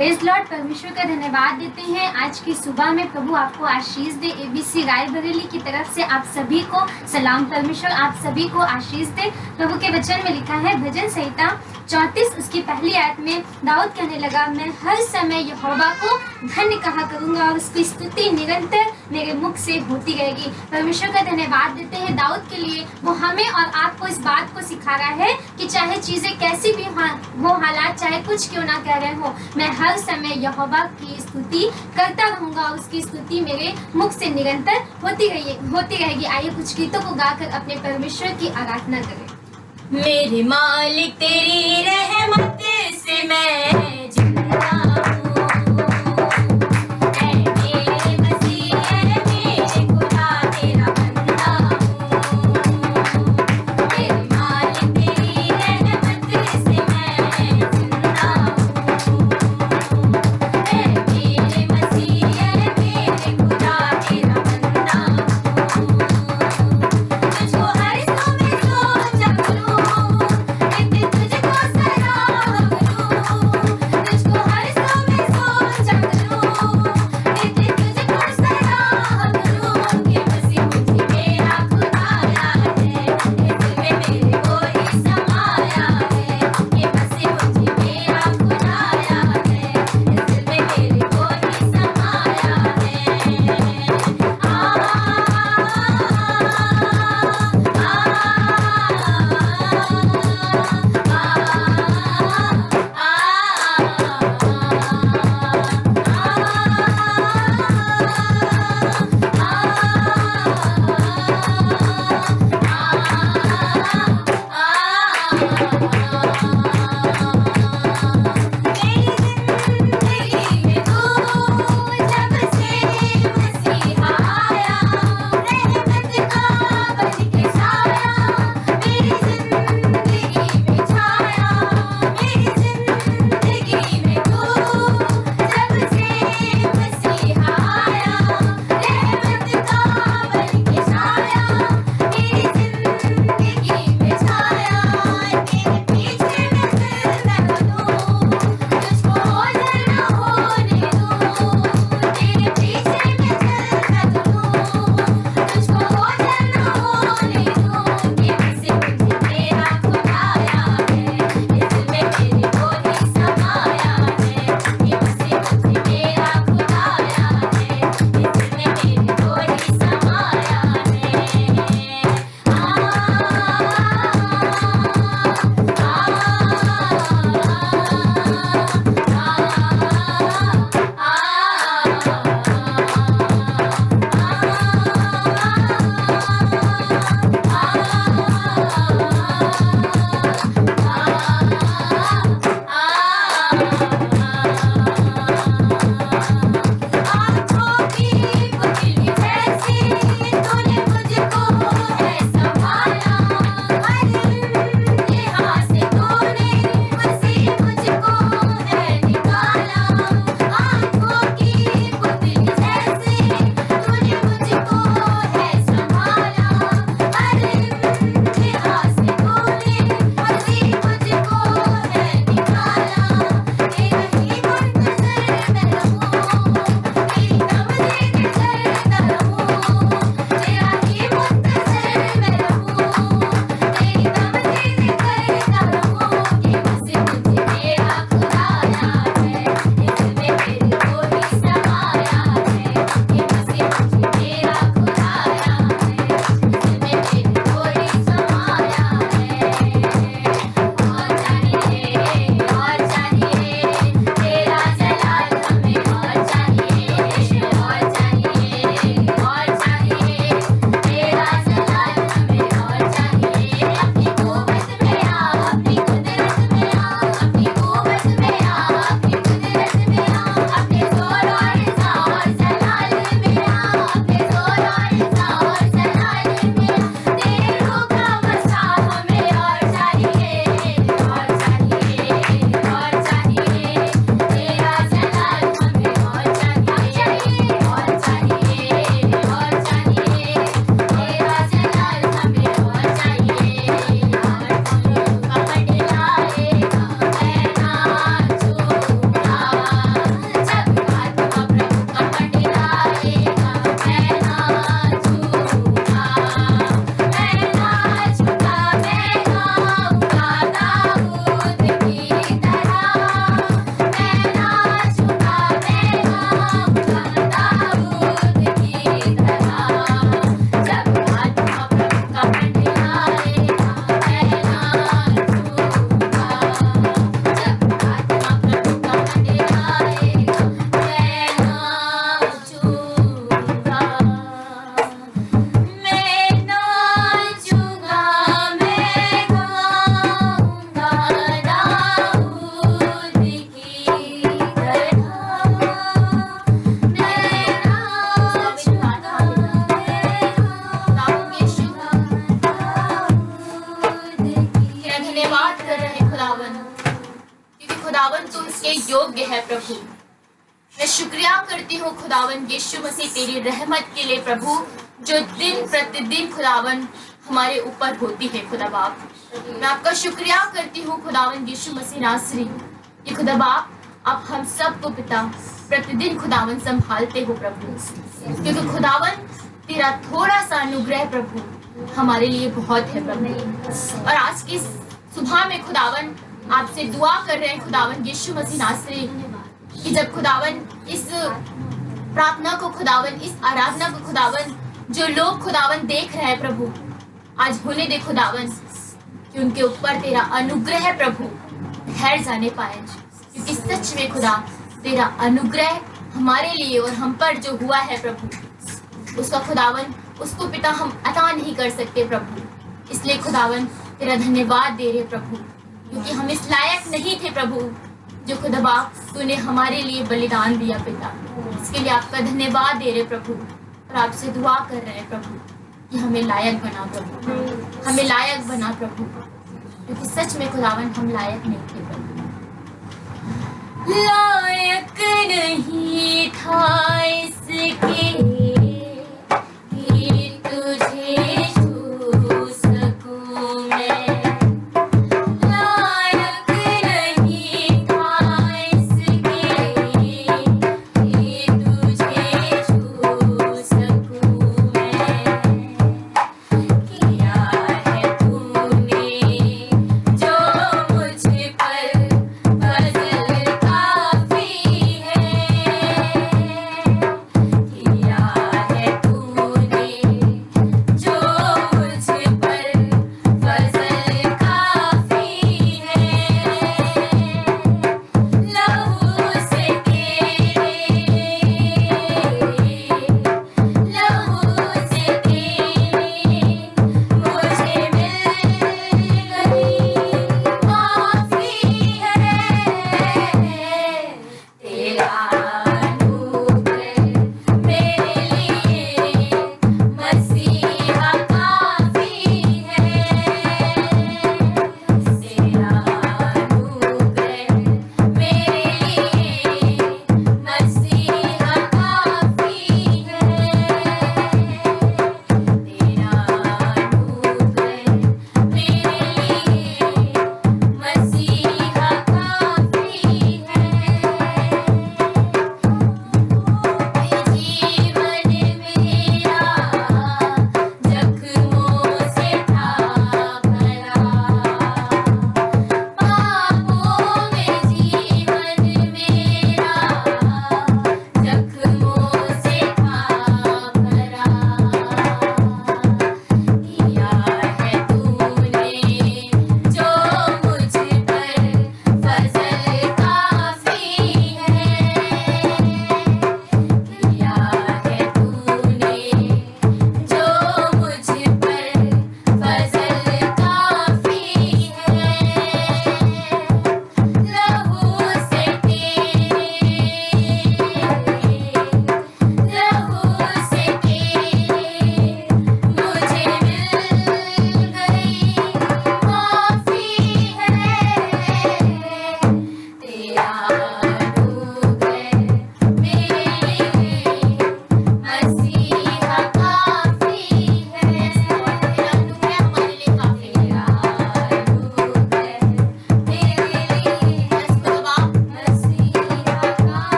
Praise Lord. परमेश्वर का धन्यवाद देते हैं आज की सुबह में प्रभु आपको आशीष दे। एबीसी रायबरेली की तरफ से आप सभी को सलाम। परमेश्वर आप सभी को आशीष दे। प्रभु के वचन में लिखा है भजन संहिता 34 उसकी पहली आयत में दाऊद कहने लगा, मैं हर समय यहोवा को धन्य कहा करूंगा और उसकी स्तुति निरंतर मेरे मुख से होती रहेगी। परमेश्वर का धन्यवाद देते हैं दाऊद के लिए। वो हमें और आपको इस बात को सिखा रहा है कि चाहे चीजें कैसी भी हो, हालात चाहे कुछ क्यों ना कह रहे हो, मैं हर समय यहोवा की स्तुति करता रहूंगा और उसकी स्तुति मेरे मुख से निरंतर होती रहेगी। आइए कुछ गीतों को गाकर अपने परमेश्वर की आराधना करें। मेरे मालिक तेरी रहमत से मैं जिंदा हूँ, ऐ मेरे मसीह ऐ मेरे खुदा तेरा बंदा हूँ। मेरे मालिक तेरी रहमत से मैं जिंदा हूँ, ऐ मेरे मसीह ऐ मेरे खुदा तेरा बंदा हूँ। तुझको हर समय सोचा करूँ, तुझको सराहा करूँ, उसके योग्य है प्रभु। मैं शुक्रिया करती हूँ खुदावन यीशु मसीह तेरी रहमत के लिए प्रभु, जो दिन प्रतिदिन खुदावन हमारे ऊपर होती है खुदा बाप। मैं आपका शुक्रिया करती हूँ खुदावन यीशु मसीह नासरी कि खुदा बाप आप हम सबको पिता प्रतिदिन खुदावन संभालते हो प्रभु, क्योंकि खुदावन तेरा थोड़ा सा अनुग्रह प्रभु हमारे लिए बहुत है प्रभु। और आज की सुबह में खुदावन आपसे दुआ कर रहे हैं खुदावन यीशु मसीह नासरी कि जब खुदावन इस प्रार्थना को खुदावन इस आराधना को खुदावन जो लोग खुदावन देख रहे हैं प्रभु, आज होने दे खुदावन कि उनके ऊपर तेरा अनुग्रह प्रभु ठहर जाने पाए, क्योंकि सच में खुदा तेरा अनुग्रह हमारे लिए और हम पर जो हुआ है प्रभु, उसका खुदावन उसको पिता हम अता नहीं कर सकते प्रभु। इसलिए खुदावन तेरा धन्यवाद दे रहे प्रभु, क्योंकि हम इस लायक नहीं थे प्रभु जो खुदा बाप तूने हमारे लिए बलिदान दिया पिता। इसके लिए आपका धन्यवाद दे रहे प्रभु और आपसे दुआ कर रहे हैं प्रभु कि हमें लायक बना प्रभु, हमें लायक बना प्रभु, क्योंकि सच में खुदावन हम लायक नहीं थे प्रभु। लायक नहीं था इसके कि तुझे छू सकूं मैं, लायक नहीं था इसके कि तुझे छू सकूं मैं। किया है तूने जो मुझ पर फजल काफी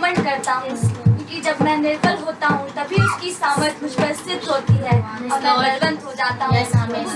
क्योंकि जब मैं निर्बल होता हूँ तभी उसकी सामर्थ मुझ पर स्थित होती है और मैं बलवंत हो जाता हूँ।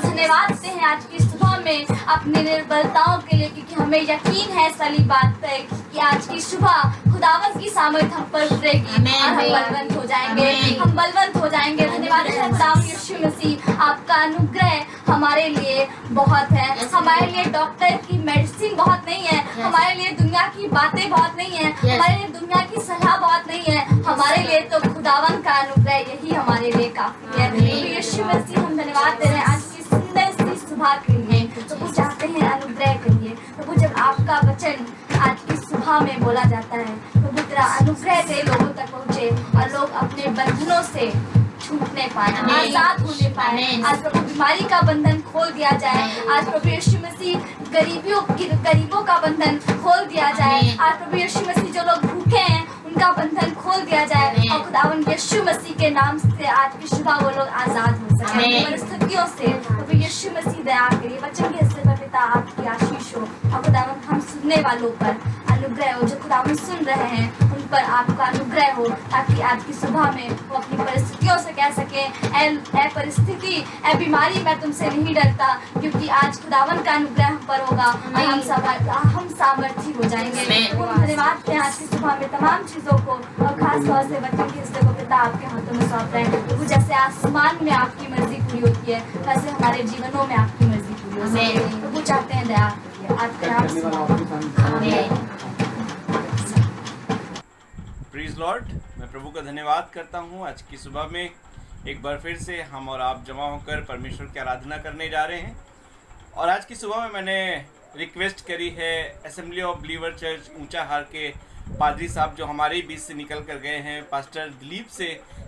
धन्यवाद देते हैं आज की सुबह में अपनी निर्बलताओं के लिए, क्योंकि हमें यकीन है सारी बात पे कि आज की सुबह खुदावंत की सामर्थ हम पर उतरेगी और हम बलवंत हो जाएंगे, हम बलवंत हो जाएंगे। धन्यवाद है खुदावंत यीशु मसीह, आपका अनुग्रह हमारे लिए बहुत है। हमारे लिए डॉक्टर की मेडिसिन बहुत नहीं है, हमारे लिए दुनिया की बातें बहुत नहीं है, हमारे लिए दुनिया की सलाह बहुत नहीं है, हमारे लिए तो खुदा खुदावन का अनुग्रह यही हमारे लिए काफी है। प्रभु यीशु मसीह, हम धन्यवाद दे रहे हैं आज की सुंदर सी सुबह के लिए। प्रभु चाहते हैं अनुग्रह करिए। प्रभु जब आपका वचन आज की सुबह में बोला जाता है, प्रभु तेरा अनुग्रह से लोगों तक पहुँचे और लोग अपने बंधनों से छूटने पाए, आजाद होने पाए। आज प्रभु बीमारी का बंधन खोल दिया जाए। आज प्रभु यीशु मसीह गरीबों का बंधन खोल दिया जाए। आज प्रभु यीशु मसीह जो लोग भूखे हैं उनका बंधन खोल दिया जाए और खुदावन यीशु मसीह के नाम से आज की सुबह वो लोग आजाद हो सके परिस्थितियों से। प्रभु यीशु मसीह दया करिए। वचन के हिस्से पर पिता आपकी आशीष हो और खुदावन हम सुनने वालों पर अनुग्रह हो। जो खुदावन सुन रहे हैं उन पर आपका अनुग्रह हो, ताकि आज की सुबह में वो अपनी परिस्थितियों से कह सके, ए परिस्थिति, ए बीमारी, मैं तुमसे नहीं डरता, क्योंकि आज खुदावन का अनुग्रह हम पर होगा और हम सामर्थी हो जाएंगे। धन्यवाद हैं आज की सुबह में तमाम चीजों को और खास तौर से वचन के हिस्से को पिता आपके हाथों में सौंप रहे हैं। प्रभु जैसे आसमान में आपकी मर्जी पूरी होती है, वैसे हमारे जीवनों में आपकी मर्जी पूरी होती है। प्रभु चाहते हैं दया करिए। आपके नाम प्रीज लॉर्ड, मैं प्रभु का धन्यवाद करता हूँ। आज की सुबह में एक बार फिर से हम और आप जमा होकर परमेश्वर की आराधना करने जा रहे हैं। और आज की सुबह में मैंने रिक्वेस्ट करी है assembly of believer church Unchahar के पादरी साहब जो हमारे बीच से निकल कर गए हैं, पास्टर दिलीप से,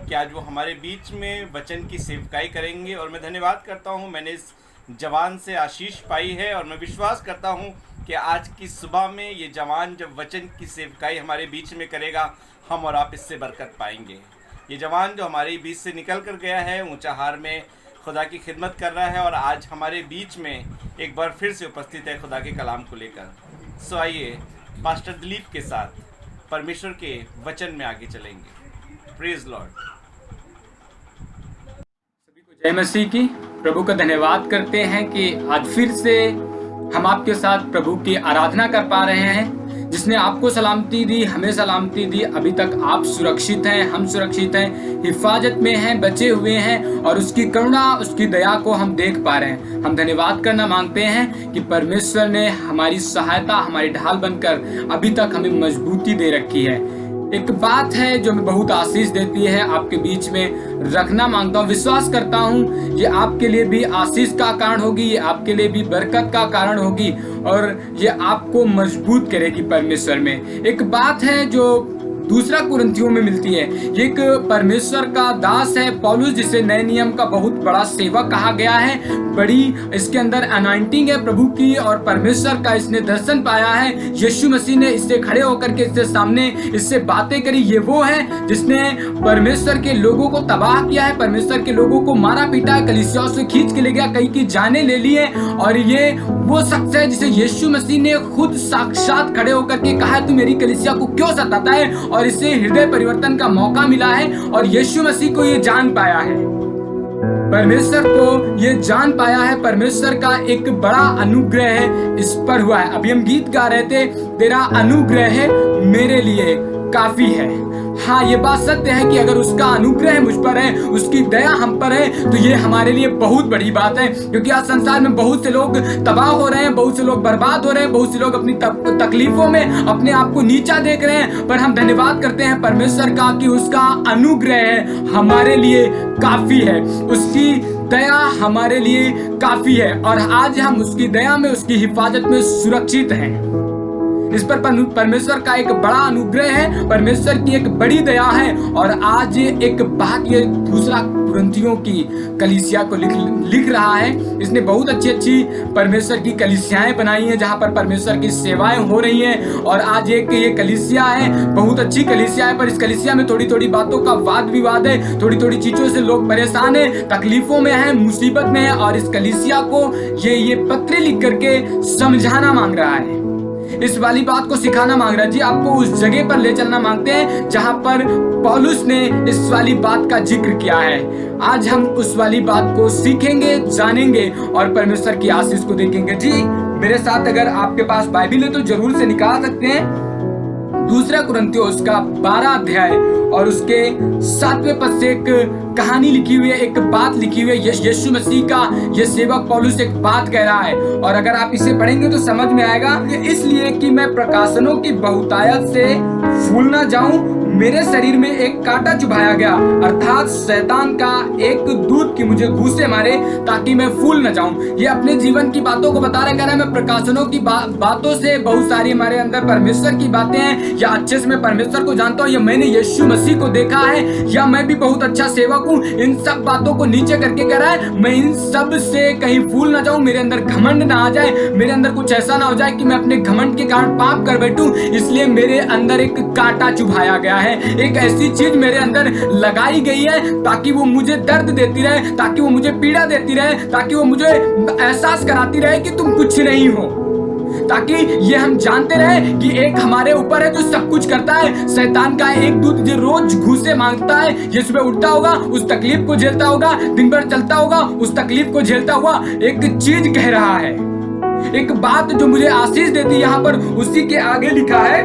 कि आज वो हमारे बीच में वचन की सेवकाई करेंगे। और मैं धन्यवाद करता हूँ, मैंने इस जवान से आशीष पाई है और मैं विश्वास करता हूँ कि आज की सुबह में ये जवान जब वचन की सेवकाई हमारे बीच में करेगा, हम और आप इससे बरकत पाएंगे। ये जवान जो हमारे बीच से निकल कर गया है, ऊंचाहार में खुदा की खिदमत कर रहा है और आज हमारे बीच में एक बार फिर से उपस्थित है खुदा के कलाम को लेकर। सो आइए पास्टर दिलीप के साथ परमेश्वर के वचन में आगे चलेंगे। Praise Lord. सभी को जय मसीह की। प्रभु का धन्यवाद करते हैं कि आज फिर से हम आपके साथ प्रभु की आराधना कर पा रहे हैं। जिसने आपको सलामती दी, हमें सलामती दी। अभी तक आप सुरक्षित हैं, हम सुरक्षित हैं, हिफाजत में हैं, बचे हुए हैं और उसकी करुणा, उसकी दया को हम देख पा रहे हैं। हम धन्यवाद करना मांगते हैं कि परमेश्वर ने हमारी सहायता, हमारी ढाल बनकर अभी तक हमें मजबूती दे रखी है। एक बात है जो मैं बहुत आशीष देती है, आपके बीच में रखना मांगता हूँ। विश्वास करता हूँ ये आपके लिए भी आशीष का कारण होगी, ये आपके लिए भी बरकत का कारण होगी और ये आपको मजबूत करेगी परमेश्वर में। एक बात है जो दूसरा कुरिन्थियों में मिलती है। ये एक परमेश्वर का दास है पौलुस, जिसे नए नियम का बहुत बड़ा सेवक कहा गया है। बड़ी इसके अंदर अनॉइंटिंग है प्रभु की और परमेश्वर का इसने दर्शन पाया है। यीशु मसीह ने इससे खड़े होकर के इससे सामने इससे बातें करी। ये वो है जिसने परमेश्वर के लोगों को तबाह किया है, परमेश्वर के लोगों को मारा पीटा है, कलीसियाओं से खींच के ले गया, कई की जाने ले ली है। और ये वो शख्स है जिसे यीशु मसीह ने खुद साक्षात खड़े होकर के कहा, तू मेरी कलीसिया को क्यों सताता है, और इससे हृदय परिवर्तन का मौका मिला है और यीशु मसीह को ये जान पाया है, परमेश्वर को ये जान पाया है। परमेश्वर का एक बड़ा अनुग्रह है इस पर हुआ है। अभी हम गीत गा रहे थे, तेरा अनुग्रह है मेरे लिए काफी है। हाँ, ये बात सत्य है कि अगर उसका अनुग्रह मुझ पर है, उसकी दया हम पर है, तो ये हमारे लिए बहुत बड़ी बात है। क्योंकि आज संसार में बहुत से लोग तबाह हो रहे हैं, बहुत से लोग बर्बाद हो रहे हैं, बहुत से लोग अपनी तकलीफों में अपने आप को नीचा देख रहे हैं। पर हम धन्यवाद करते हैं परमेश्वर का कि उसका अनुग्रह हमारे लिए काफी है, उसकी दया हमारे लिए काफी है और आज हम उसकी दया में, उसकी हिफाजत में सुरक्षित हैं। इस पर परमेश्वर का एक बड़ा अनुग्रह है, परमेश्वर की एक बड़ी दया है। और आज एक बात, ये दूसरा कुरिन्थियों की कलीसिया को लिख रहा है। इसने बहुत अच्छी परमेश्वर की कलीसियाएं बनाई हैं जहां पर परमेश्वर की सेवाएं हो रही हैं। और आज एक ये कलीसिया है, बहुत अच्छी कलीसिया है, पर इस कलीसिया में थोड़ी थोड़ी बातों का वाद विवाद है, थोड़ी थोड़ी चीजों से लोग परेशान है, तकलीफों में है, मुसीबत में है। और इस कलीसिया को ये पत्र लिख करके समझाना मांग रहा है, इस वाली बात को सिखाना मांग रहा है। जी, आपको उस जगह पर ले चलना मांगते हैं जहां पर पौलुस ने इस वाली बात का जिक्र किया है। आज हम उस वाली बात को सीखेंगे, जानेंगे और परमेश्वर की आशीष को देखेंगे। जी, मेरे साथ अगर आपके पास बाइबिल है तो जरूर से निकाल सकते हैं। दूसरा कुरिन्थियों उसका 12 अध्याय और उसके 7वें पद से एक कहानी लिखी हुई है, एक बात लिखी हुई है। यीशु मसीह का ये सेवक पौलुस एक बात कह रहा है और अगर आप इसे पढ़ेंगे तो समझ में आएगा कि इसलिए कि मैं प्रकाशनों की बहुतायत से फूल ना जाऊं, मेरे शरीर में एक कांटा चुभाया गया, अर्थात शैतान का एक दूत की मुझे घूंसे मारे ताकि मैं फूल न जाऊं। ये अपने जीवन की बातों को बता रहे, कह रहे मैं प्रकाशनों की बातों से बहुत सारी हमारे अंदर परमेश्वर की बातें हैं, या अच्छे से मैं परमेश्वर को जानता हूं, या मैंने यीशु मसीह को देखा है, या मैं भी बहुत अच्छा सेवक हूं। इन सब बातों को नीचे करके कह रहा है मैं इन सब से कहीं फूल ना जाऊं, मेरे अंदर घमंड ना आ जाए, मेरे अंदर कुछ ऐसा ना हो जाए कि मैं अपने घमंड के कारण पाप कर बैठूं। इसलिए मेरे अंदर एक कांटा चुभाया गया है, एक ऐसी चीज मेरे अंदर लगाई गई है ताकि वो मुझे दर्द देती रहे, ताकि वो मुझे पीड़ा देती रहे, ताकि वो मुझे एहसास कराती रहे कि तुम कुछ नहीं हो, ताकि ये हम जानते रहे कि एक हमारे ऊपर है जो सब कुछ करता है। शैतान का एक दूत जो रोज घूसे मांगता है, ये सुबह उठता होगा, उस तकलीफ को झेलता होगा, दिन भर चलता होगा, उस तकलीफ को झेलता हुआ एक चीज कह रहा है, एक बात जो मुझे आशीष देती है। यहाँ पर उसी के आगे लिखा है,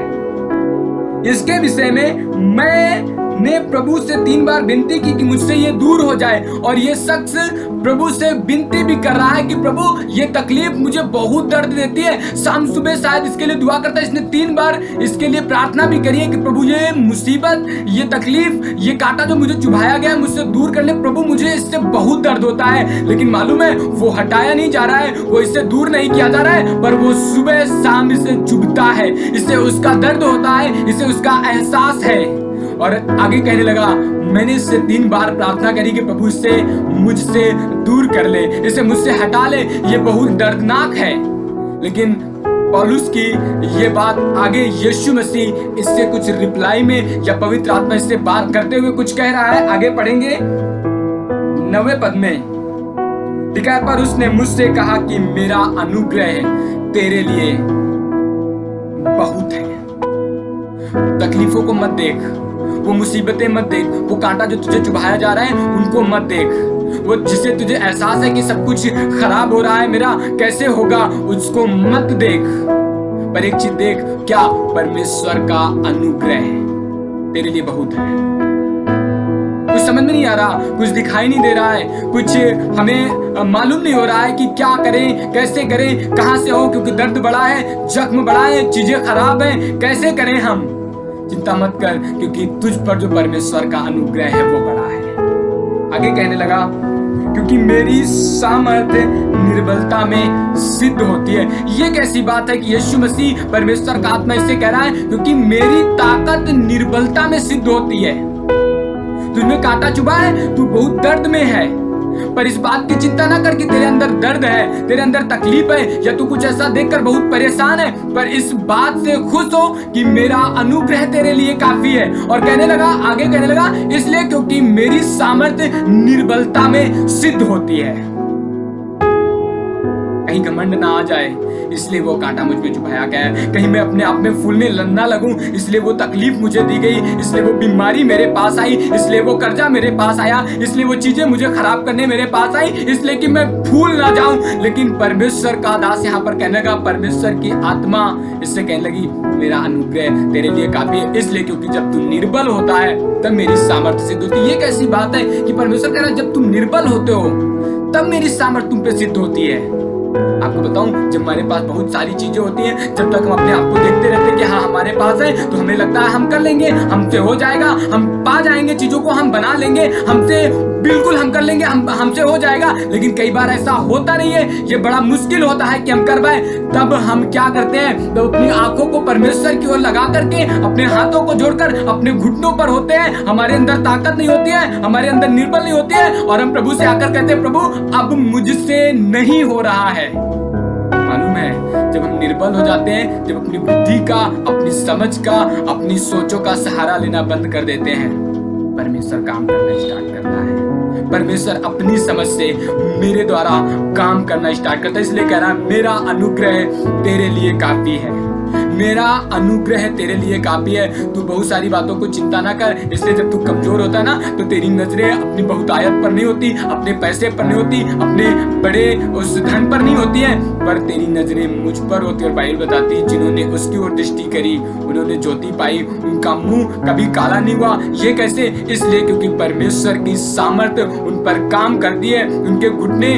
इसके विषय में मैंने प्रभु से 3 बार विनती की कि मुझसे ये दूर हो जाए, और ये शख्स प्रभु से विनती भी कर रहा है कि प्रभु ये तकलीफ मुझे बहुत दर्द देती है। शाम सुबह शायद इसके लिए दुआ करता है, इसने 3 बार इसके लिए प्रार्थना भी करी है कि प्रभु ये मुसीबत, ये तकलीफ, ये कांटा जो मुझे चुभाया गया है मुझसे दूर कर ले प्रभु, मुझे इससे बहुत दर्द होता है। लेकिन मालूम है वो हटाया नहीं जा रहा है, वो इससे दूर नहीं किया जा रहा है, पर वो सुबह शाम इसे चुभता है, इससे उसका दर्द होता है, इससे उसका एहसास है। और आगे कहने लगा, मैंने इससे 3 बार प्रार्थना करी कि प्रभु इससे मुझसे दूर कर ले, इसे मुझसे हटा ले, ये बहुत दर्दनाक है। लेकिन पौलुस की ये बात आगे यीशु मसीह इससे कुछ रिप्लाई में, या पवित्र आत्मा इससे बात करते हुए कुछ कह रहा है। आगे पढ़ेंगे 9वें पद में लिखा है, पर उसने मुझसे कहा कि मेरा अनुग्रह तेरे लिए बहुत है। तकलीफों को मत देख, वो मुसीबतें मत देख, वो कांटा जो तुझे चुभाया जा रहा है उनको मत देख, वो जिसे तुझे एहसास है कि सब कुछ खराब हो रहा है, मेरा कैसे होगा, उसको मत देख। पर एक चीज देख, क्या? परमेश्वर का अनुग्रह तेरे लिए बहुत है। कुछ समझ में नहीं आ रहा, कुछ दिखाई नहीं दे रहा है, कुछ हमें मालूम नहीं हो रहा है कि क्या करें, कैसे करें, कहां से हो, क्योंकि दर्द बड़ा है, जख्म बड़ा है, चीजें खराब हैं, कैसे करें हम? चिंता मत कर, क्योंकि तुझ पर जो परमेश्वर का अनुग्रह है वो बड़ा है। आगे कहने लगा, क्योंकि मेरी सामर्थ्य निर्बलता में सिद्ध होती है। ये कैसी बात है कि यीशु मसीह परमेश्वर का आत्मा इससे कह रहा है, क्योंकि मेरी ताकत निर्बलता में सिद्ध होती है। तुझमें कांटा चुभा है, तू बहुत दर्द में है, पर इस बात की चिंता ना कर कि तेरे अंदर दर्द है, तेरे अंदर तकलीफ है, या तू कुछ ऐसा देखकर बहुत परेशान है, पर इस बात से खुश हो कि मेरा अनुग्रह तेरे लिए काफी है। और कहने लगा, आगे कहने लगा, इसलिए क्योंकि मेरी सामर्थ्य निर्बलता में सिद्ध होती है। कहीं घमंड ना आ जाए, इसलिए वो कांटा मुझ पे चुभाया गया है। कहीं मैं अपने आप में फूलने ना लगूं, इसलिए वो तकलीफ मुझे दी गई, इसलिए वो बीमारी मेरे पास आई, इसलिए वो कर्जा मेरे पास आया, इसलिए वो चीजें मुझे खराब करने मेरे पास आई, इसलिए कि मैं फूल ना जाऊं। लेकिन परमेश्वर का दास यहाँ पर कहने लगा, परमेश्वर की आत्मा इससे कहने लगी, मेरा अनुग्रह तेरे लिए काफी है। इसलिए क्योंकि जब तू निर्बल होता है तब मेरी सामर्थ्य सिद्ध होती है। ये कैसी बात है कि परमेश्वर कह रहा है, जब तुम निर्बल होते हो तब मेरी सामर्थ्य तुम पे सिद्ध होती है। आपको बताऊं, जब हमारे पास बहुत सारी चीजें होती हैं, जब तक हम अपने आप को देखते रहते हैं कि हाँ हमारे पास है, तो हमें लगता है हम कर लेंगे, हमसे हो जाएगा, हम पा जाएंगे चीजों को, हम बना लेंगे, हमसे बिल्कुल हम कर लेंगे, हमसे हो जाएगा। लेकिन कई बार ऐसा होता नहीं है, ये बड़ा मुश्किल होता है कि हम कर पाए। तब हम क्या करते हैं, तो अपनी आंखों को परमेश्वर की ओर लगा करके, अपने हाथों को जोड़कर अपने घुटनों पर होते हैं। हमारे अंदर ताकत नहीं होती है, हमारे अंदर निर्बल नहीं होती है, और हम प्रभु से आकर कहते हैं, प्रभु अब मुझसे नहीं हो रहा है। मालूम है, जब हम निर्बल हो जाते हैं, जब अपनी बुद्धि का, अपनी समझ का, अपनी सोचों का सहारा लेना बंद कर देते हैं, परमेश्वर काम करना स्टार्ट करता है। परमेश्वर अपनी समझ से मेरे द्वारा काम करना स्टार्ट करता है। इसलिए कह रहा है, मेरा अनुग्रह तेरे लिए काफी है, मेरा अनुग्रह तेरे लिए काफी है। तू बहुत सारी बातों को चिंता ना कर। इसलिए जब तू कमजोर होता है ना, तो तेरी नजरें अपनी बहुतायत पर नहीं होती, अपने पैसे पर नहीं होती, अपने बड़े उस धन पर नहीं होती है, पर तेरी नजरें मुझ पर होती। और बाइबल बताती है, जिन्होंने उसकी ओर दृष्टि करी उन्होंने ज्योति पाई, उनका मुंह कभी काला नहीं हुआ। ये कैसे? इसलिए क्योंकि परमेश्वर की सामर्थ्य उन पर काम करती है। उनके घुटने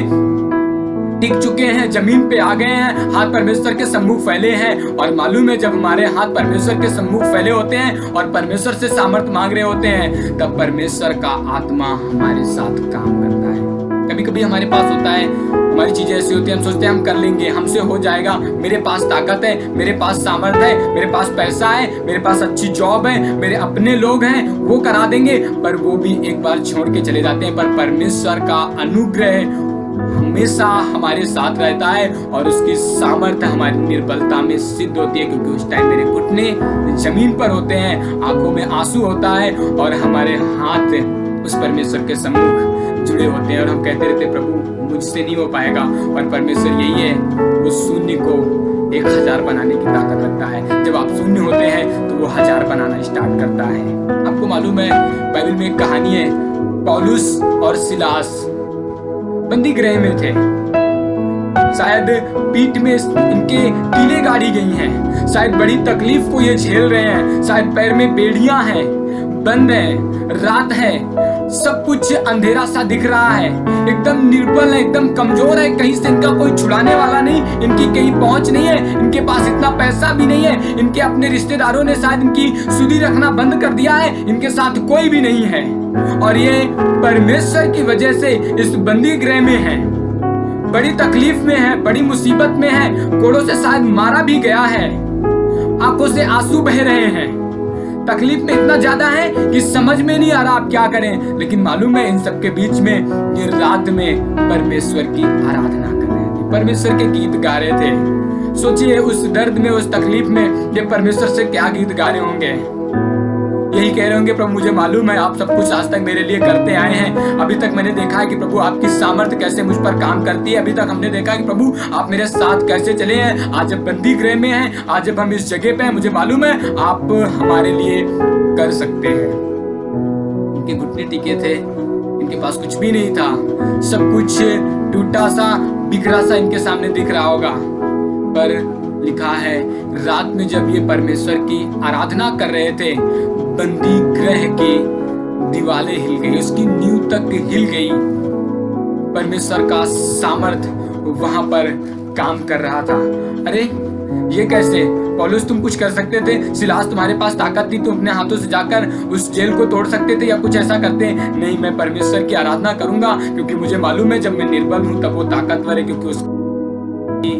टिक चुके हैं, जमीन पे आ गए हैं, हाथ परमेश्वर के सम्मुख फैले हैं। और मालूम है जब हमारे हाथ परमेश्वर के सम्मुख फैले होते हैं और परमेश्वर से सामर्थ मांग रहे होते हैं, तब परमेश्वर का आत्मा हमारे साथ काम करता है। कभी कभी हमारे पास होता है, हमारी चीजें ऐसी होती है, हम सोचते हैं हम कर लेंगे, हमसे हो जाएगा, मेरे पास ताकत है, मेरे पास सामर्थ है, मेरे पास पैसा है, मेरे पास अच्छी जॉब है, मेरे अपने लोग हैं, वो करा देंगे। पर वो भी एक बार छोड़ के चले जाते हैं। पर परमेश्वर का अनुग्रह हमेशा हमारे साथ रहता है और उसकी सामर्थ्य हमारी निर्बलता में सिद्ध होती है, क्योंकि उस टाइम मेरे घुटने जमीन पर होते हैं, आंखों में आंसू होता है और हमारे हाथ उस परमेश्वर के सम्मुख जुड़े होते हैं और हम कहते रहते प्रभु मुझसे नहीं हो पाएगा। और परमेश्वर यही है, उस शून्य को 1000 बनाने की ताकत रखता है। जब आप शून्य होते हैं तो वो 1000 बनाना स्टार्ट करता है। आपको मालूम है बाइबल में एक कहानी है, पौलुस और सिलास बंदी गृह में थे। शायद पीठ में इनके कीलें गाड़ी गई हैं, शायद बड़ी तकलीफ को ये झेल रहे हैं, शायद पैर में बेड़ियां हैं, बंद है, रात है, सब कुछ अंधेरा सा दिख रहा है, एकदम निर्बल है, एकदम कमजोर है, कहीं से इनका कोई छुड़ाने वाला नहीं, इनकी कहीं पहुंच नहीं है, इनके पास इतना पैसा भी नहीं है, इनके अपने रिश्तेदारों ने शायद इनकी सुधि रखना बंद कर दिया है, इनके साथ कोई भी नहीं है। और ये परमेश्वर की वजह से इस बंदी गृह में है, बड़ी तकलीफ में है, बड़ी मुसीबत में है, कोड़ों से शायद मारा भी गया है, आंखों से आंसू बह रहे हैं, तकलीफ में इतना ज्यादा है कि समझ में नहीं आ रहा आप क्या करें। लेकिन मालूम है इन सब के बीच में ये रात में परमेश्वर की आराधना कर रहे थे, परमेश्वर के गीत गा रहे थे। सोचिए उस दर्द में, उस तकलीफ में ये परमेश्वर से क्या गीत गा रहे होंगे। यही कह रहे होंगे प्रभु मुझे मालूम है आप सब कुछ आज तक मेरे लिए करते आए हैं, अभी तक मैंने देखा है कि प्रभु आपकी सामर्थ्य कैसे मुझ पर काम करती है, अभी तक हमने देखा है कि प्रभु आप मेरे साथ कैसे चले हैं। आज जब बंदी गृह में हैं, आज जब हम इस जगह पे हैं, मुझे मालूम है आप हमारे लिए कर सकते हैं। इनके घुटने टिके थे, इनके पास कुछ भी नहीं था, सब कुछ टूटा सा बिखरा सा इनके सामने दिख रहा होगा। पर लिखा है रात में जब ये परमेश्वर की आराधना कर रहे थे, बंदी गृह की दीवारें हिल गई, उसकी नींव तक हिल गई। परमेश्वर का सामर्थ वहां पर काम कर रहा था। अरे ये कैसे? पौलुस तुम कुछ कर सकते थे, सिलास तुम्हारे पास ताकत थी, तुम अपने हाथों से जाकर उस जेल को तोड़ सकते थे या कुछ ऐसा करते। नहीं, मैं परमेश्वर की आराधना करूंगा क्योंकि मुझे मालूम है जब मैं निर्बल हूं तब वो ताकतवर है, क्योंकि उसकी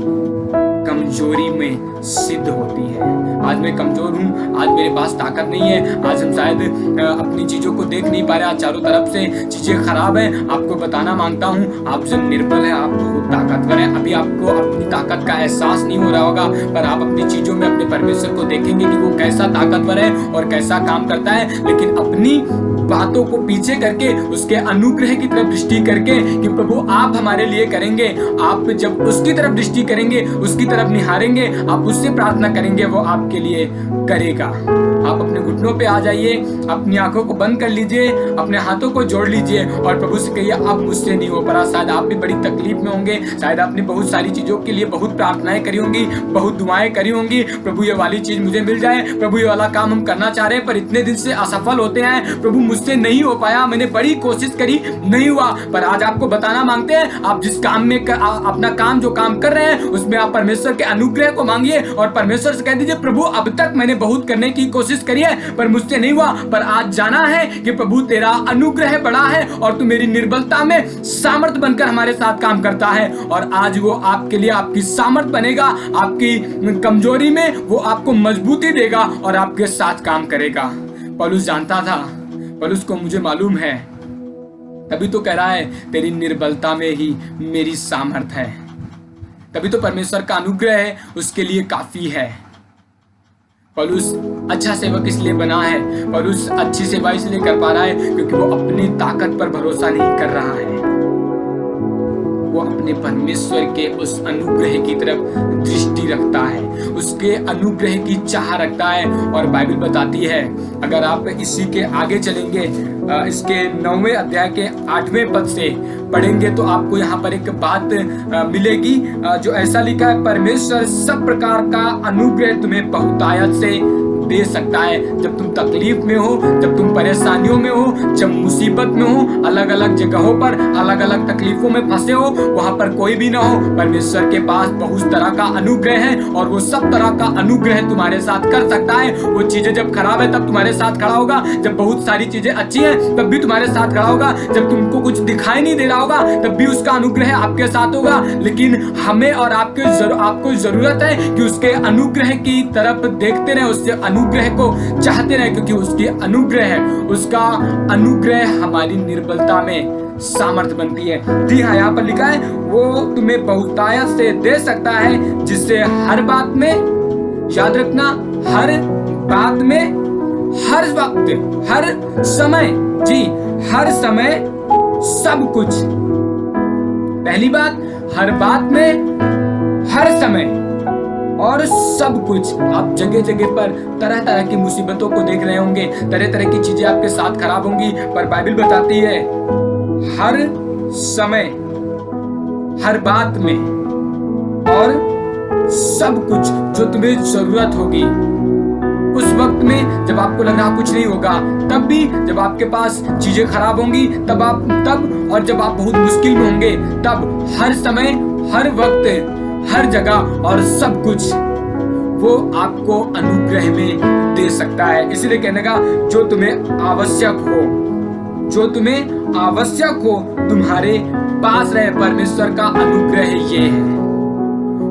कमजोरी में सिद्ध होती है। आज मैं कमजोर हूँ, आज मेरे पास ताकत नहीं है, आज हम शायद अपनी चीजों को देख नहीं पा रहे, आज चारों तरफ से चीजें खराब हैं। आपको बताना मांगता हूँ आप जब निर्बल है आप बहुत ताकतवर है। अभी आपको अपनी ताकत का एहसास नहीं हो रहा होगा, पर आप अपनी चीजों में अपने परमेश्वर को देखेंगे कि वो कैसा ताकतवर है और कैसा काम करता है। लेकिन अपनी बातों को पीछे करके उसके अनुग्रह की तरफ दृष्टि करके कि प्रभु आप हमारे लिए करेंगे, आप जब उसकी तरफ दृष्टि करेंगे, उसकी तरफ निहारेंगे, आप उससे प्रार्थना करेंगे, वो आपके लिए करेगा। आप अपने घुटनों पे आ जाइए, अपनी आंखों को बंद कर लीजिए, अपने हाथों को जोड़ लीजिए और प्रभु से कहिए अब मुझसे नहीं हो पा। शायद आप भी बड़ी तकलीफ में होंगे, शायद आपने बहुत सारी चीजों के लिए बहुत प्रार्थनाएं करी होंगी, बहुत दुआएं करी होंगी, प्रभु ये वाली चीज मुझे मिल जाए, प्रभु ये वाला काम हम करना चाह रहे हैं पर इतने दिन से असफल होते हैं, प्रभु मुझसे नहीं हो पाया, मैंने बड़ी कोशिश करी नहीं हुआ। पर आज आपको बताना मांगते हैं आप जिस काम में अपना काम जो काम कर रहे हैं उसमें आप परमेश्वर के अनुग्रह को मांगिए और परमेश्वर से कह दीजिए प्रभु अब तक मैंने बहुत करने की कोशिश करी है पर मुझसे नहीं हुआ, पर आज जाना है कि प्रभु तेरा अनुग्रह बड़ा है और तू मेरी निर्बलता में सामर्थ बनकर हमारे साथ काम करता है। और आज वो आपके लिए आपकी सामर्थ बनेगा, आपकी कमजोरी में वो आपको मजबूती देगा और आपके साथ काम करेगा। पौलुस जानता था, पौलुस को मुझे मालूम है, तभी तो कह रहा है तेरी निर्बलता में ही मेरी सामर्थ है। तभी तो परमेश्वर का अनुग्रह है उसके लिए काफी है। पौलुस अच्छा सेवक इसलिए बना है, पौलुस अच्छी सेवा इसलिए कर पा रहा है क्योंकि वो अपनी ताकत पर भरोसा नहीं कर रहा है, वो अपने परमेश्वर के उस अनुग्रह की तरफ दृष्टि रखता है, उसके अनुग्रह की चाह रखता है। और बाइबल बताती है, अगर आप इसी के आगे चलेंगे, इसके 9वें अध्याय के 8वें पद से पढ़ेंगे तो आपको यहाँ पर एक बात मिलेगी जो ऐसा लिखा है, परमेश्वर सब प्रकार का अनुग्रह तुम्हें बहुतायत से दे सकता है। जब तुम तकलीफ में हो, जब तुम परेशानियों में हो, जब मुसीबत में हो, अलग अलग जगहों पर अलग अलग तकलीफों में फंसे हो, वहां पर कोई भी ना हो, परमेश्वर के पास बहुत तरह का अनुग्रह है और वो सब तरह का अनुग्रह तुम्हारे साथ कर सकता है। वो चीजें जब खराब है तब तुम्हारे साथ खड़ा होगा, जब बहुत सारी चीजें अच्छी हैं तब भी तुम्हारे साथ खड़ा होगा, जब तुमको कुछ दिखाई नहीं दे रहा होगा तब भी उसका अनुग्रह आपके साथ होगा। लेकिन हमें और आपको जरूरत है कि उसके अनुग्रह की तरफ देखते रहे, उससे अनुग्रह को चाहते रहे, क्योंकि उसकी अनुग्रह है, उसका अनुग्रह हमारी निर्बलता में सामर्थ बनती है। जी हाँ, यहाँ पर लिखा है वो तुम्हें बहुतायत से दे सकता है, जिससे हर बात में, याद रखना, हर बात में, हर वक्त, हर समय, जी हर समय सब कुछ। पहली बात, हर बात में, हर समय और सब कुछ। आप जगह जगह पर तरह तरह की मुसीबतों को देख रहे होंगे, तरह तरह की चीजें आपके साथ खराब होंगी, पर बाइबल बताती है हर समय, हर बात में और सब कुछ जो तुम्हें जरूरत होगी उस वक्त में, जब आपको लग रहा कुछ नहीं होगा, तब भी, जब आपके पास चीजें खराब होंगी तब और जब आप बहुत मुश्किल में होंगे तब, हर समय, हर वक्त, हर जगह और सब कुछ वो आपको अनुग्रह में दे सकता है। इसलिए कहने का, जो तुम्हें आवश्यक हो, जो तुम्हें आवश्यक हो तुम्हारे पास रहे। परमेश्वर का अनुग्रह ये है।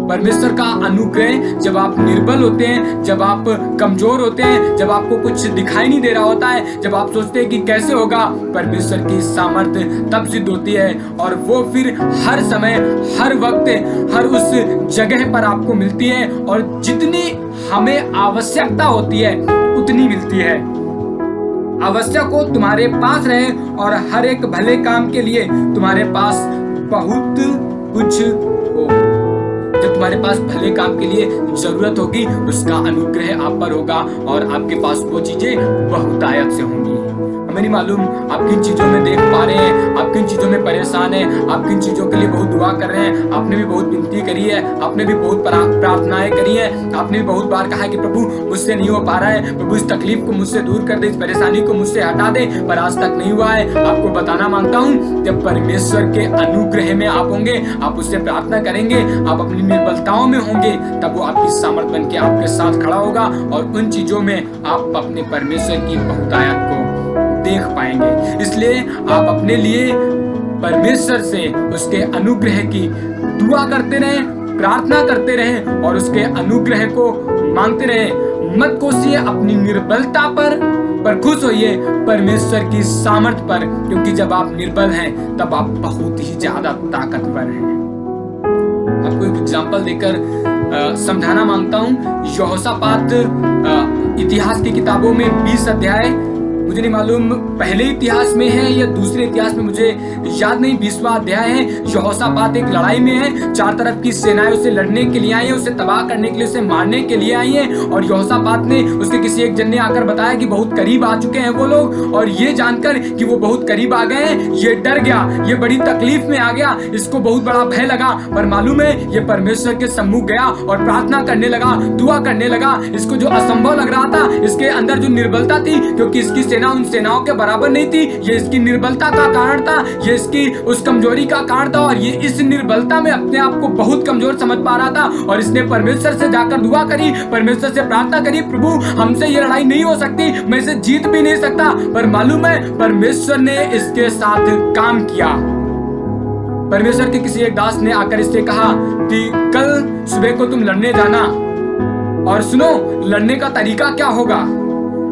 परमेश्वर का अनुग्रह, जब आप निर्बल होते हैं, जब आप कमजोर होते हैं, जब आपको कुछ दिखाई नहीं दे रहा होता है, जब आप सोचते हैं कि कैसे होगा, परमेश्वर की सामर्थ्य तब सिद्ध होती है और वो फिर हर समय, हर वक्त, हर उस जगह पर आपको मिलती है और जितनी हमें आवश्यकता होती है उतनी मिलती है। आवश्यक हो तुम्हारे पास रहे और हर एक भले काम के लिए तुम्हारे पास बहुत कुछ हो। जब तुम्हारे पास भले काम के लिए जरूरत होगी, उसका अनुग्रह आप पर होगा और आपके पास वो चीजें बहुतायत से होंगी। हमें नहीं मालूम आप किन चीजों में देख पा रहे हैं, आप किन चीजों में परेशान हैं, आप किन चीजों के लिए बहुत दुआ कर रहे हैं। आपने भी बहुत विनती करी है, आपने भी बहुत प्रार्थनाएं करी है, आपने भी बहुत बार कहा है कि प्रभु मुझसे नहीं हो पा रहा है, प्रभु इस तकलीफ को मुझसे दूर कर दे, इस परेशानी को मुझसे हटा दे, पर आज तक नहीं हुआ है। आपको बताना मांगता हूँ, जब परमेश्वर के अनुग्रह में आप होंगे, आप उससे प्रार्थना करेंगे, आप अपनी निर्बलताओं में होंगे, तब वो आपकी सामर्थ बन के आपके साथ खड़ा होगा और उन चीजों में आप अपने परमेश्वर की बहुतायत को देख पाएंगे। इसलिए आप अपने लिए परमेश्वर से उसके अनुग्रह की दुआ करते रहें, प्रार्थना करते रहें और उसके अनुग्रह को मांगते रहें। मत कोसिए अपनी निर्बलता पर खुश होइए परमेश्वर की सामर्थ पर, क्योंकि जब आप निर्बल हैं तब आप बहुत ही ज्यादा ताकतवर हैं। आपको एक एग्जाम्पल देकर समझाना मांगता हूँ। यहोशापात इतिहास की किताबों में 20 अध्याय, मुझे नहीं मालूम पहले इतिहास में है या दूसरे इतिहास में, मुझे याद नहीं, 20वां अध्याय है। यहोशापात एक लड़ाई में है, चार तरफ की सेनाएं उसे लड़ने के लिए आई है, उसे तबाह करने के लिए, उसे मारने के लिए आई है। और यहोशापात ने, उसके किसी एक जन ने आकर बताया कि बहुत करीब आ चुके हैं वो लोग, और ये जानकर कि वो बहुत करीब आ गए हैं, ये डर गया, ये बड़ी तकलीफ में आ गया, इसको बहुत बड़ा भय लगा। पर मालूम है, ये परमेश्वर के सम्मुख गया और प्रार्थना करने लगा, दुआ करने लगा। इसको जो असंभव लग रहा था, इसके अंदर जो निर्बलता थी, क्योंकि इसकी सेना उन सेनाओं के बराबर नहीं थी, ये इसकी निर्बलता का कारण था, ये इसकी उस कमजोरी का कारण था, और ये इस निर्बलता में अपने आप को बहुत कमजोर समझ पा रहा था। और इसने परमेश्वर से जाकर दुआ करी, परमेश्वर से प्रार्थना करी, प्रभु हमसे ये लड़ाई नहीं हो सकती, मैं इसे जीत भी नहीं सकता। पर मालूम है, परमेश्वर ने इसके साथ काम किया। परमेश्वर के किसी एक दास ने आकर इससे कहा कि कल सुबह को तुम लड़ने जाना, और सुनो लड़ने का तरीका क्या होगा,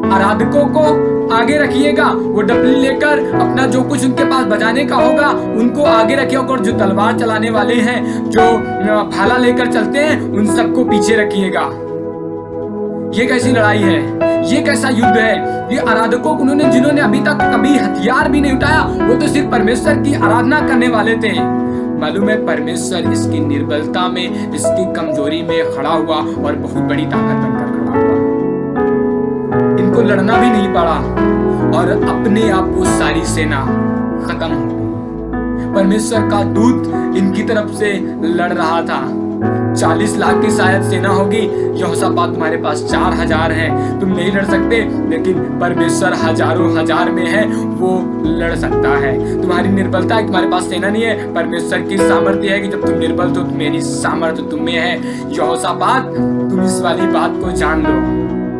आराधकों को आगे रखिएगा, वो डपली लेकर अपना जो कुछ उनके पास बजाने का होगा उनको आगे रखिएगा, और जो तलवार चलाने वाले हैं, जो भाला लेकर चलते हैं, उन सबको पीछे रखिएगा। ये कैसी लड़ाई है, ये कैसा युद्ध है। ये आराधकों को जिन्होंने अभी तक कभी हथियार भी नहीं उठाया, वो तो सिर्फ परमेश्वर की आराधना करने वाले थे। मालूम है, परमेश्वर इसकी निर्बलता में, इसकी कमजोरी में खड़ा हुआ और बहुत बड़ी ताकत बनकर खड़ा हुआ। इनको लड़ना भी नहीं पड़ा और अपने आप वो सारी सेना खत्म हो गई। परमेश्वर का दूत इनकी तरफ से लड़ रहा था 40 लाख की शायद सेना होगी, यहोशापात तुम्हारे पास 4000 हैं, तुम नहीं लड़ सकते, लेकिन परमेश्वर हजारों हजार में है, वो लड़ सकता है। तुम्हारी निर्बलता है, तुम्हारे पास सेना नहीं है, परमेश्वर की सामर्थ्य है कि जब तुम निर्बल तो मेरी सामर्थ्य तुम में है। यहोशापात, तुम इस वाली बात को जान लो,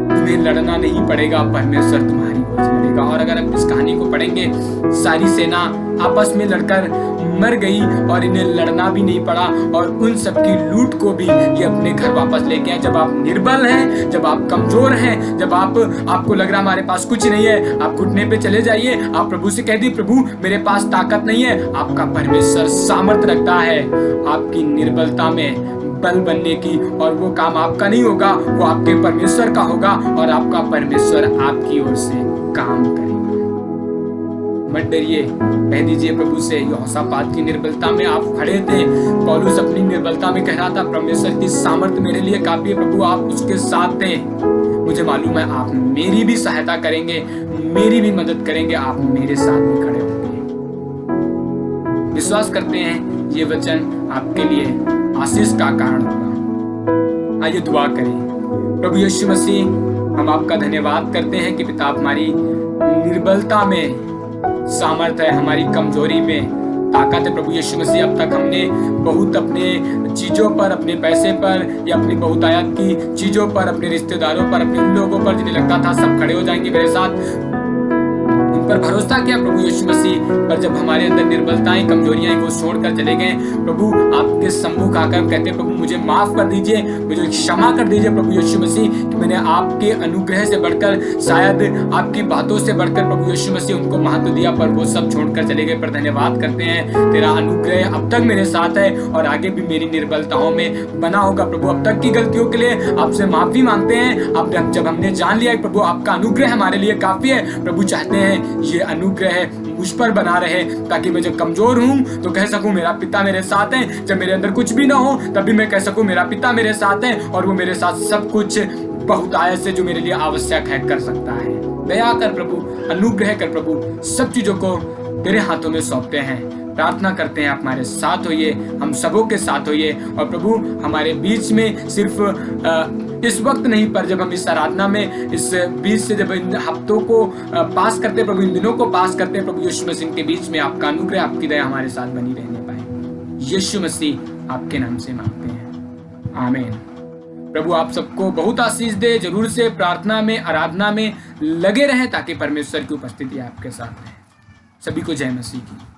तुम्हें लड़ना नहीं पड़ेगा, परमेश्वर तुम्हारी ओर से लड़ेगा। और अगर हम इस कहानी को पढ़ेंगे, सारी सेना आपस में लड़कर मर गई और इन्हें लड़ना भी नहीं पड़ा, और उन सबकी लूट को भी ये अपने घर वापस लेके आए। जब आप निर्बल हैं, जब आप कमजोर हैं, जब आपको लग रहा हमारे पास कुछ नहीं है, आप घुटने पे चले जाइए, आप प्रभु से कह दिए, प्रभु मेरे पास ताकत नहीं है। आपका परमेश्वर सामर्थ्य रखता है आपकी निर्बलता में बल बनने की, और वो काम आपका नहीं होगा, वो आपके परमेश्वर का होगा, और आपका परमेश्वर आपकी ओर से काम करेगा। मत डरिए, कह दीजिए प्रभु से, यहोशापात की निर्बलता में आप खड़े थे, पौलुस अपनी निर्बलता में कह रहा था, परमेश्वर की सामर्थ्य मेरे लिए काफी है, प्रभु आप उसके साथ थे। मुझे मालूम है आप मेरी भी सहायता करेंगे, मेरी भी मदद करेंगे, आप मेरे साथ भी खड़े होंगे। विश्वास करते हैं ये वचन आपके लिए आशीष का कारण होगा। आइए दुआ करें। प्रभु यीशु मसीह, हम आपका धन्यवाद करते हैं कि पिता हमारी निर्बलता में सामर्थ है, हमारी कमजोरी में ताकत है। प्रभु यीशु मसीह, अब तक हमने बहुत अपने चीजों पर, अपने पैसे पर, या अपनी बहुतायत की चीजों पर, अपने रिश्तेदारों पर, अपने उन लोगों पर जिन्हें लगता था सब खड़े हो जाएंगे मेरे साथ, पर भरोसा किया प्रभु यीशु मसीह। पर जब हमारे अंदर निर्बलताएं, कमजोरियां वो छोड़कर चले गए, प्रभु आपके सम्मुख आकर कहते, प्रभु मुझे माफ कर दीजिए, मुझे क्षमा कर दीजिए प्रभु यीशु मसीह, कि मैंने आपके अनुग्रह से बढ़कर, शायद आपकी बातों से बढ़कर प्रभु यीशु मसीह उनको महत्व दिया, पर वो सब छोड़कर चले गए। पर धन्यवाद करते हैं, तेरा अनुग्रह अब तक मेरे साथ है और आगे भी मेरी निर्बलताओं में बना होगा। प्रभु अब तक की गलतियों के लिए आपसे माफी मांगते हैं। अब जब हमने जान लिया प्रभु आपका अनुग्रह हमारे लिए काफी है, प्रभु चाहते हैं ये अनुग्रह मुझ पर बना रहे, ताकि मैं जब कमजोर हूं तो कह सकूं मेरा पिता मेरे साथ है, जब मेरे अंदर कुछ भी ना हो तब भी मैं कह सकूं मेरा पिता मेरे साथ है, और वो मेरे साथ सब कुछ बहुतायत से जो मेरे लिए आवश्यक है कर सकता है। दया कर प्रभु, अनुग्रह कर प्रभु, सब चीजों को तेरे हाथों में सौंपते हैं। प्रार्थना करते हैं आप हमारे साथ होइए, हम सबों के साथ होइए, और प्रभु हमारे बीच में सिर्फ इस वक्त नहीं, पर जब हम इस आराधना में, इस बीच से जब इन हफ्तों को पास करते प्रभु, इन दिनों को पास करते प्रभु यीशु मसीह के बीच में आपका अनुग्रह, आपकी दया हमारे साथ बनी रहने पाए। यीशु मसीह आपके नाम से मांगते हैं, आमीन। प्रभु आप सबको बहुत आशीष दे। जरूर से प्रार्थना में, आराधना में लगे रहें, ताकि परमेश्वर की उपस्थिति आपके साथ रहे। सभी को जय मसीह की।